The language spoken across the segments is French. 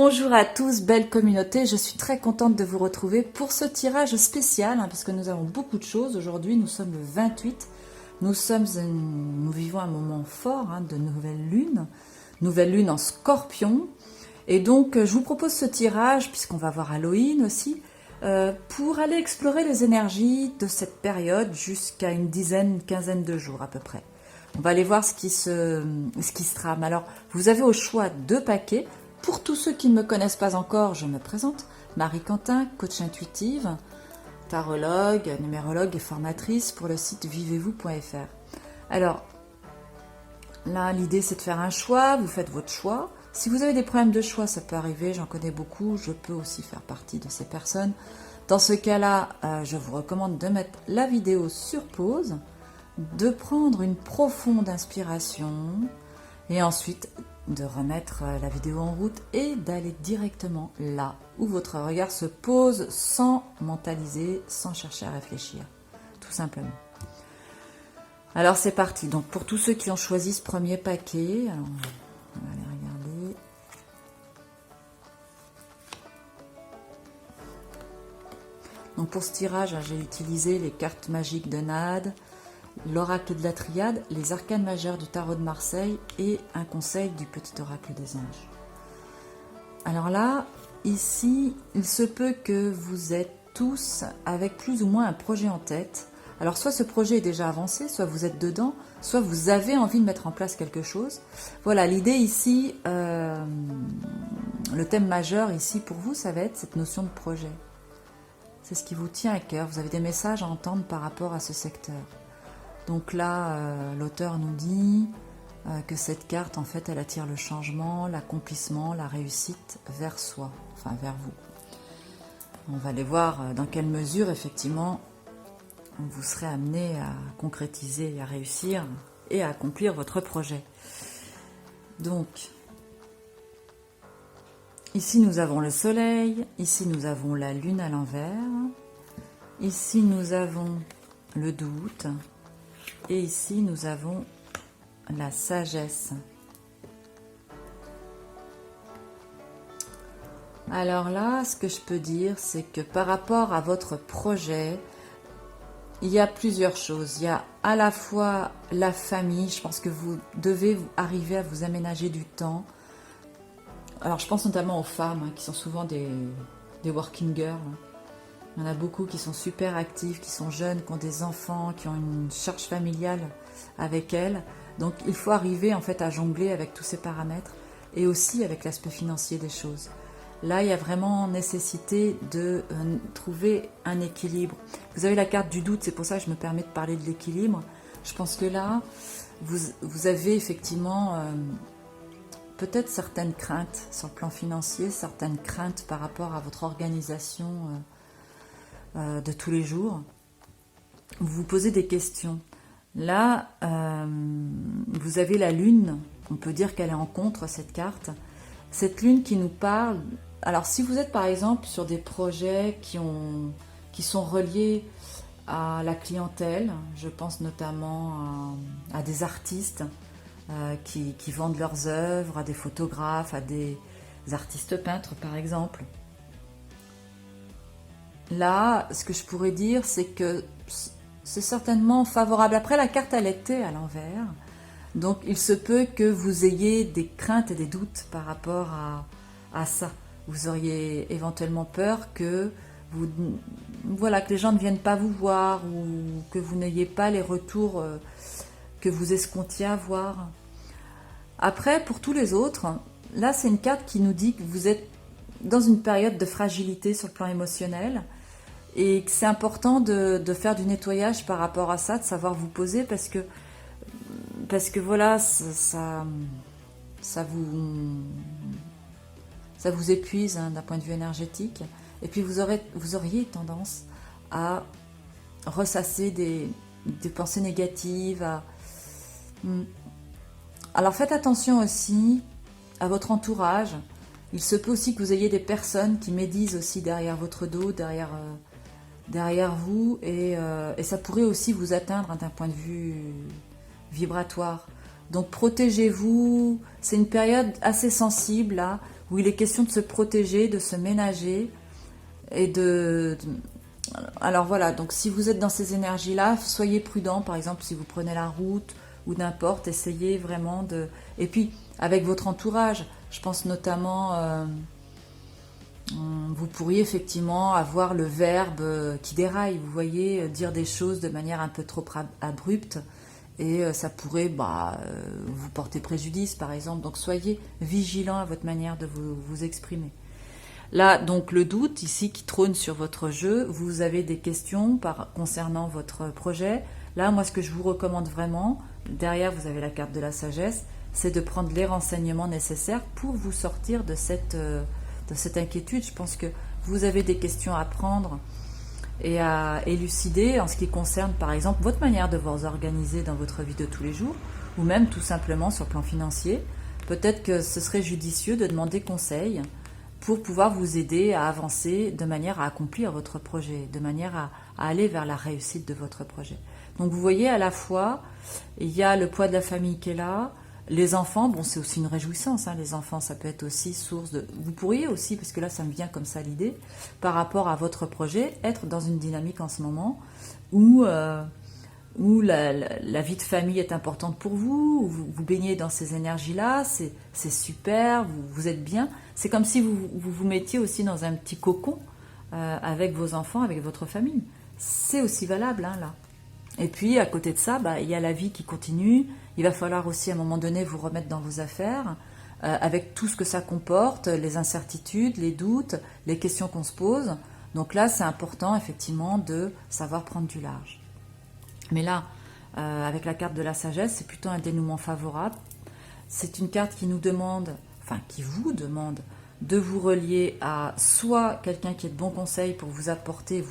Bonjour à tous, belle communauté, je suis très contente de vous retrouver pour ce tirage spécial, parce que nous avons beaucoup de choses. Aujourd'hui, nous sommes le 28, nous vivons un moment fort de nouvelle lune en Scorpion. Et donc, je vous propose ce tirage, puisqu'on va voir Halloween aussi, pour aller explorer les énergies de cette période jusqu'à une quinzaine de jours à peu près. On va aller voir ce qui se trame. Alors, vous avez au choix 2 paquets. Pour tous ceux qui ne me connaissent pas encore, je me présente. Marie Quentin, coach intuitive, tarologue, numérologue et formatrice pour le site vivez-vous.fr. Alors, là, l'idée c'est de faire un choix, vous faites votre choix. Si vous avez des problèmes de choix, ça peut arriver, j'en connais beaucoup, je peux aussi faire partie de ces personnes. Dans ce cas-là, je vous recommande de mettre la vidéo sur pause, de prendre une profonde inspiration et ensuite de remettre la vidéo en route et d'aller directement là où votre regard se pose sans mentaliser, sans chercher à réfléchir, tout simplement. Alors c'est parti. Donc pour tous ceux qui ont choisi ce premier paquet, alors on va aller regarder. Donc pour ce tirage, j'ai utilisé les cartes magiques de Nade, l'oracle de la Triade, les arcanes majeures du tarot de Marseille et un conseil du petit oracle des anges. Alors là, ici, il se peut que vous êtes tous avec plus ou moins un projet en tête. Alors soit ce projet est déjà avancé, soit vous êtes dedans, soit vous avez envie de mettre en place quelque chose. Voilà, l'idée ici, le thème majeur ici pour vous, ça va être cette notion de projet. C'est ce qui vous tient à cœur, vous avez des messages à entendre par rapport à ce secteur. Donc là, l'auteur nous dit que cette carte, en fait, elle attire le changement, l'accomplissement, la réussite vers soi, enfin vers vous. On va aller voir dans quelle mesure, effectivement, vous serez amené à concrétiser, à réussir et à accomplir votre projet. Donc, ici nous avons le soleil, ici nous avons la lune à l'envers, ici nous avons le doute, et ici, nous avons la sagesse. Alors là, ce que je peux dire, c'est que par rapport à votre projet, il y a plusieurs choses. Il y a à la fois la famille, je pense que vous devez arriver à vous aménager du temps. Alors je pense notamment aux femmes, qui sont souvent des working girls. Il y en a beaucoup qui sont super actifs, qui sont jeunes, qui ont des enfants, qui ont une charge familiale avec elles. Donc il faut arriver en fait à jongler avec tous ces paramètres et aussi avec l'aspect financier des choses. Là, il y a vraiment nécessité de trouver un équilibre. Vous avez la carte du doute, c'est pour ça que je me permets de parler de l'équilibre. Je pense que là, vous avez effectivement peut-être certaines craintes sur le plan financier, certaines craintes par rapport à votre organisation de tous les jours. Vous vous posez des questions. Là, vous avez la lune, on peut dire qu'elle est en contre, cette carte. Cette lune qui nous parle... Alors, si vous êtes par exemple sur des projets qui sont reliés à la clientèle, je pense notamment à des artistes qui vendent leurs œuvres, à des photographes, à des artistes peintres par exemple. Là, ce que je pourrais dire, c'est que c'est certainement favorable. Après, la carte, elle était à l'envers. Donc, il se peut que vous ayez des craintes et des doutes par rapport à ça. Vous auriez éventuellement peur que les gens ne viennent pas vous voir ou que vous n'ayez pas les retours que vous escomptiez avoir. Après, pour tous les autres, là, c'est une carte qui nous dit que vous êtes dans une période de fragilité sur le plan émotionnel et que c'est important de faire du nettoyage par rapport à ça, de savoir vous poser parce que voilà, ça vous épuise d'un point de vue énergétique et puis vous auriez tendance à ressasser des pensées négatives. Alors faites attention aussi à votre entourage. Il se peut aussi que vous ayez des personnes qui médisent aussi derrière votre dos, derrière vous, et ça pourrait aussi vous atteindre d'un point de vue vibratoire. Donc protégez-vous, c'est une période assez sensible là, où il est question de se protéger, de se ménager et alors voilà, donc si vous êtes dans ces énergies-là, soyez prudent, par exemple si vous prenez la route ou n'importe, essayez vraiment de... Et puis avec votre entourage, je pense notamment, vous pourriez effectivement avoir le verbe qui déraille, vous voyez, dire des choses de manière un peu trop abrupte, et ça pourrait vous porter préjudice par exemple, donc soyez vigilant à votre manière de vous exprimer. Là, donc le doute ici qui trône sur votre jeu, vous avez des questions concernant votre projet. Là, moi, ce que je vous recommande vraiment, derrière vous avez la carte de la sagesse, c'est de prendre les renseignements nécessaires pour vous sortir de cette inquiétude. Je pense que vous avez des questions à prendre et à élucider en ce qui concerne, par exemple, votre manière de vous organiser dans votre vie de tous les jours, ou même tout simplement sur le plan financier. Peut-être que ce serait judicieux de demander conseil pour pouvoir vous aider à avancer de manière à accomplir votre projet, de manière à aller vers la réussite de votre projet. Donc vous voyez, à la fois, il y a le poids de la famille qui est là, les enfants, bon c'est aussi une réjouissance, hein, les enfants ça peut être aussi source de... Vous pourriez aussi, parce que là ça me vient comme ça l'idée, par rapport à votre projet, être dans une dynamique en ce moment où la vie de famille est importante pour vous, vous baignez dans ces énergies-là, c'est super, vous êtes bien. C'est comme si vous mettiez aussi dans un petit cocon avec vos enfants, avec votre famille. C'est aussi valable, hein, là. Et puis, à côté de ça, il y a la vie qui continue. Il va falloir aussi, à un moment donné, vous remettre dans vos affaires, avec tout ce que ça comporte, les incertitudes, les doutes, les questions qu'on se pose. Donc là, c'est important, effectivement, de savoir prendre du large. Mais là, avec la carte de la sagesse, c'est plutôt un dénouement favorable. C'est une carte qui nous demande, enfin qui vous demande, de vous relier à soit quelqu'un qui est de bons conseils pour vous apporter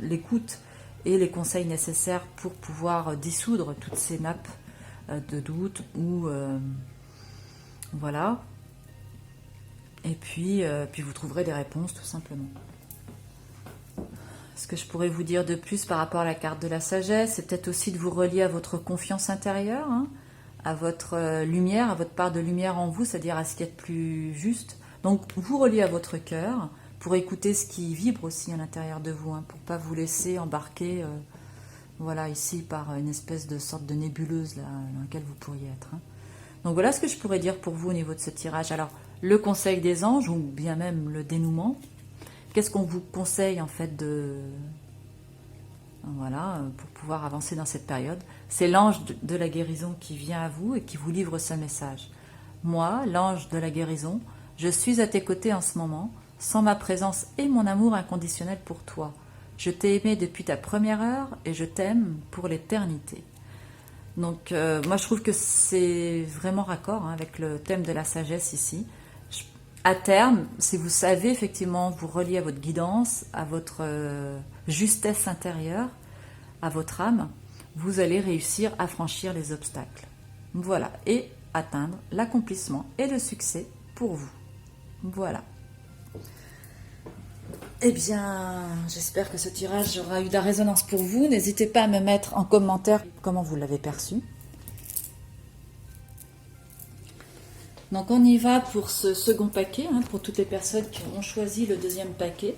l'écoute et les conseils nécessaires pour pouvoir dissoudre toutes ces nappes de doute ou voilà. Et puis vous trouverez des réponses tout simplement. Ce que je pourrais vous dire de plus par rapport à la carte de la sagesse, c'est peut-être aussi de vous relier à votre confiance intérieure, hein, à votre lumière, à votre part de lumière en vous, c'est-à-dire à ce qui est plus juste. Donc vous reliez à votre cœur pour écouter ce qui vibre aussi à l'intérieur de vous, hein, pour ne pas vous laisser embarquer voilà, ici par une espèce de sorte de nébuleuse là, dans laquelle vous pourriez être. Hein. Donc voilà ce que je pourrais dire pour vous au niveau de ce tirage. Alors le conseil des anges ou bien même le dénouement. Qu'est-ce qu'on vous conseille en fait voilà, pour pouvoir avancer dans cette période? C'est l'ange de la guérison qui vient à vous et qui vous livre ce message. Moi, l'ange de la guérison, je suis à tes côtés en ce moment, sans ma présence et mon amour inconditionnel pour toi. Je t'ai aimé depuis ta première heure et je t'aime pour l'éternité. Donc moi je trouve que c'est vraiment raccord hein, avec le thème de la sagesse ici. À terme, si vous savez effectivement vous relier à votre guidance, à votre justesse intérieure, à votre âme, vous allez réussir à franchir les obstacles. Voilà, et atteindre l'accomplissement et le succès pour vous. Voilà. Eh bien, j'espère que ce tirage aura eu de la résonance pour vous. N'hésitez pas à me mettre en commentaire comment vous l'avez perçu. Donc on y va pour ce second paquet, hein, pour toutes les personnes qui ont choisi le deuxième paquet.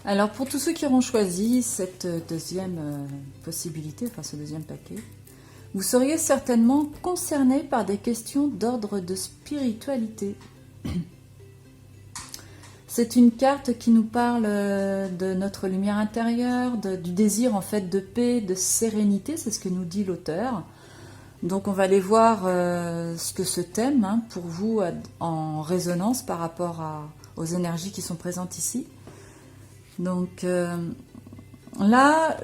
Alors pour tous ceux qui auront choisi cette deuxième possibilité, enfin ce deuxième paquet, vous seriez certainement concernés par des questions d'ordre de spiritualité. C'est une carte qui nous parle de notre lumière intérieure, du désir en fait de paix, de sérénité, c'est ce que nous dit l'auteur. Donc on va aller voir ce que ce thème hein, pour vous en résonance par rapport aux énergies qui sont présentes ici. Donc là,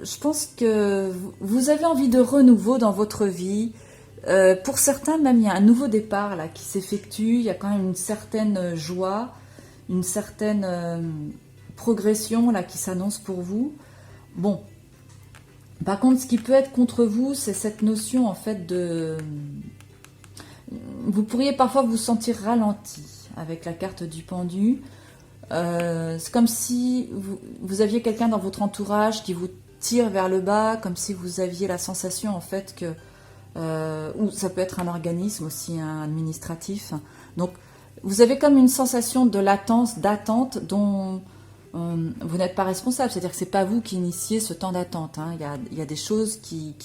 je pense que vous avez envie de renouveau dans votre vie. Pour certains, même, il y a un nouveau départ là qui s'effectue. Il y a quand même une certaine joie, une certaine progression là qui s'annonce pour vous. Bon, Par contre, ce qui peut être contre vous, c'est cette notion en fait de... Vous pourriez parfois vous sentir ralenti avec la carte du pendu. C'est comme si vous aviez quelqu'un dans votre entourage qui vous tire vers le bas, comme si vous aviez la sensation en fait que... ou ça peut être un organisme aussi, un administratif. Donc, vous avez comme une sensation de latence, d'attente dont vous n'êtes pas responsable. C'est-à-dire que c'est pas vous qui initiez ce temps d'attente. Hein. Il y a des choses qui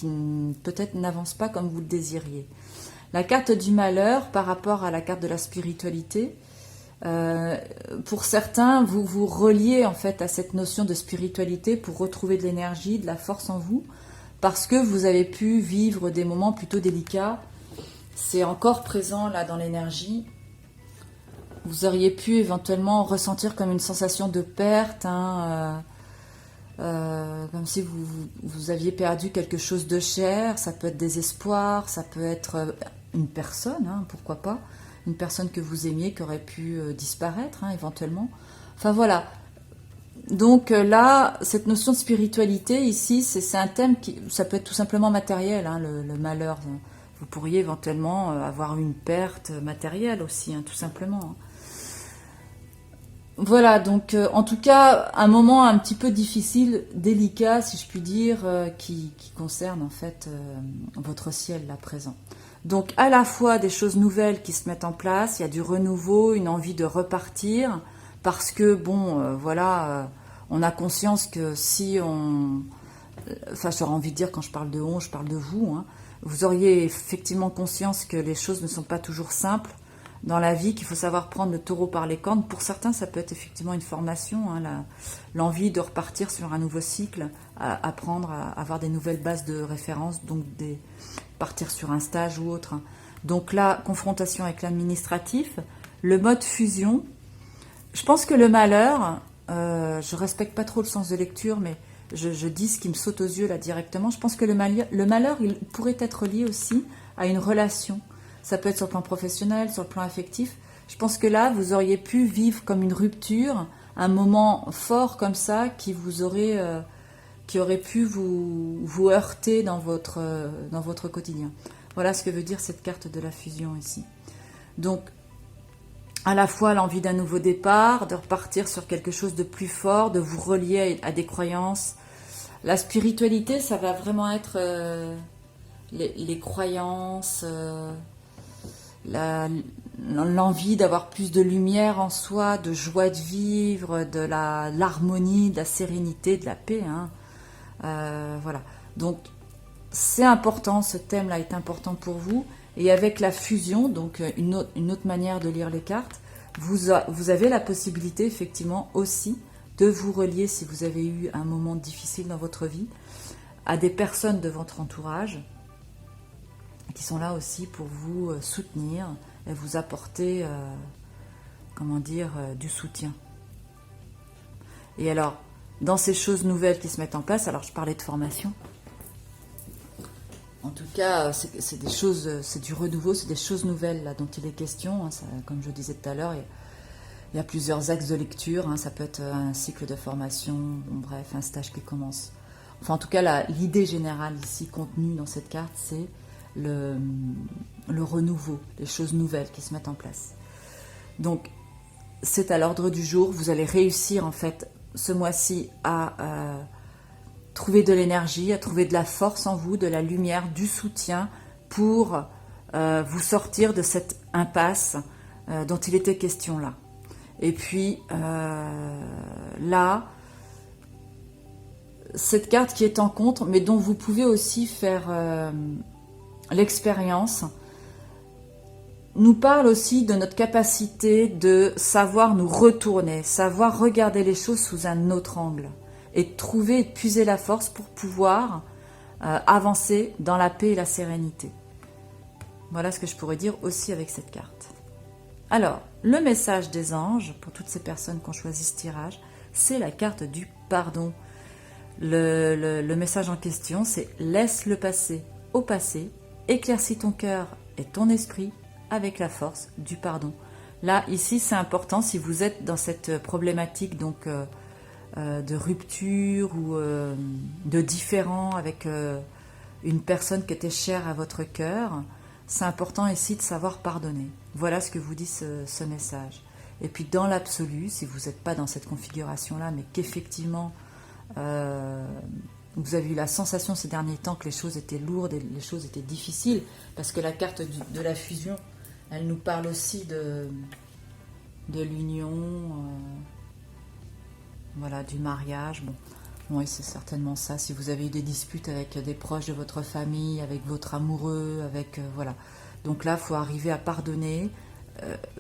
peut-être n'avancent pas comme vous le désiriez. La carte du malheur par rapport à la carte de la spiritualité, pour certains, vous vous reliez en fait à cette notion de spiritualité pour retrouver de l'énergie, de la force en vous, parce que vous avez pu vivre des moments plutôt délicats. C'est encore présent là dans l'énergie. Vous auriez pu éventuellement ressentir comme une sensation de perte, hein, comme si vous aviez perdu quelque chose de cher. Ça peut être des espoirs, ça peut être une personne, hein, pourquoi pas, une personne que vous aimiez qui aurait pu disparaître, hein, éventuellement. Enfin voilà. Donc là, cette notion de spiritualité ici, c'est un thème qui, ça peut être tout simplement matériel, hein, le malheur. Vous pourriez éventuellement avoir une perte matérielle aussi, hein, tout simplement. Hein. Voilà, donc en tout cas, un moment un petit peu difficile, délicat, si je puis dire, qui concerne en fait votre ciel là présent. Donc à la fois des choses nouvelles qui se mettent en place, il y a du renouveau, une envie de repartir, parce que bon, voilà, on a conscience que si on... Enfin, j'aurais envie de dire, quand je parle de on, je parle de vous, hein, vous auriez effectivement conscience que les choses ne sont pas toujours simples dans la vie, qu'il faut savoir prendre le taureau par les cornes. Pour certains, ça peut être effectivement une formation, hein, l'envie de repartir sur un nouveau cycle, apprendre à avoir des nouvelles bases de référence, donc partir sur un stage ou autre. Donc là, confrontation avec l'administratif, le mode fusion. Je pense que le malheur, je respecte pas trop le sens de lecture, mais je dis ce qui me saute aux yeux là directement. Je pense que le malheur, il pourrait être lié aussi à une relation. Ça peut être sur le plan professionnel, sur le plan affectif. Je pense que là, vous auriez pu vivre comme une rupture, un moment fort comme ça qui aurait pu vous heurter dans votre quotidien. Voilà ce que veut dire cette carte de la fusion ici. Donc, à la fois l'envie d'un nouveau départ, de repartir sur quelque chose de plus fort, de vous relier à des croyances. La spiritualité, ça va vraiment être les croyances... l'envie d'avoir plus de lumière en soi, de joie de vivre, de l'harmonie, de la sérénité, de la paix. Hein. Voilà. Donc, c'est important, ce thème-là est important pour vous. Et avec la fusion, donc une autre manière de lire les cartes, vous avez la possibilité, effectivement, aussi de vous relier, si vous avez eu un moment difficile dans votre vie, à des personnes de votre entourage, qui sont là aussi pour vous soutenir et vous apporter, du soutien. Et alors, dans ces choses nouvelles qui se mettent en place, alors je parlais de formation. En tout cas, c'est des choses, c'est du renouveau, c'est des choses nouvelles là dont il est question. Hein, ça, comme je disais tout à l'heure, il y a plusieurs axes de lecture. Hein, ça peut être un cycle de formation, bon, bref, un stage qui commence. Enfin, en tout cas, l'idée générale ici contenue dans cette carte, c'est le renouveau, les choses nouvelles qui se mettent en place. Donc, c'est à l'ordre du jour. Vous allez réussir, en fait, ce mois-ci à trouver de l'énergie, à trouver de la force en vous, de la lumière, du soutien pour vous sortir de cette impasse dont il était question là. Et puis, là, cette carte qui est en contre, mais dont vous pouvez aussi faire... l'expérience nous parle aussi de notre capacité de savoir nous retourner, savoir regarder les choses sous un autre angle et trouver et puiser la force pour pouvoir avancer dans la paix et la sérénité. Voilà ce que je pourrais dire aussi avec cette carte. Alors, le message des anges, pour toutes ces personnes qui ont choisi ce tirage, c'est la carte du pardon. Le message en question, c'est « Laisse le passé au passé ». Éclaircis ton cœur et ton esprit avec la force du pardon. Là, ici, c'est important si vous êtes dans cette problématique donc de rupture ou de différend avec une personne qui était chère à votre cœur, c'est important ici de savoir pardonner. Voilà ce que vous dit ce message. Et puis dans l'absolu, si vous n'êtes pas dans cette configuration-là, mais qu'effectivement vous avez eu la sensation ces derniers temps que les choses étaient lourdes et les choses étaient difficiles, parce que la carte de la fusion, elle nous parle aussi de l'union, voilà, du mariage. Bon, oui, c'est certainement ça. Si vous avez eu des disputes avec des proches de votre famille, avec votre amoureux, avec voilà. Donc là, il faut arriver à pardonner,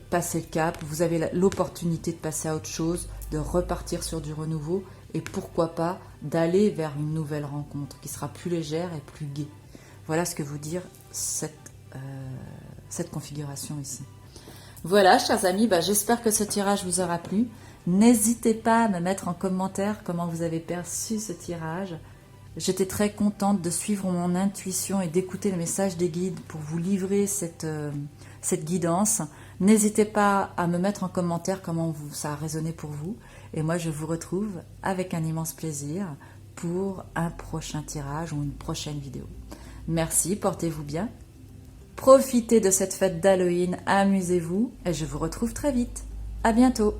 passer le cap. Vous avez l'opportunité de passer à autre chose, de repartir sur du renouveau, et pourquoi pas d'aller vers une nouvelle rencontre qui sera plus légère et plus gaie. Voilà ce que vous dire cette configuration ici. Voilà, chers amis, j'espère que ce tirage vous aura plu. N'hésitez pas à me mettre en commentaire comment vous avez perçu ce tirage. J'étais très contente de suivre mon intuition et d'écouter le message des guides pour vous livrer cette guidance. N'hésitez pas à me mettre en commentaire comment ça a résonné pour vous. Et moi, je vous retrouve avec un immense plaisir pour un prochain tirage ou une prochaine vidéo. Merci, portez-vous bien. Profitez de cette fête d'Halloween, amusez-vous et je vous retrouve très vite. À bientôt.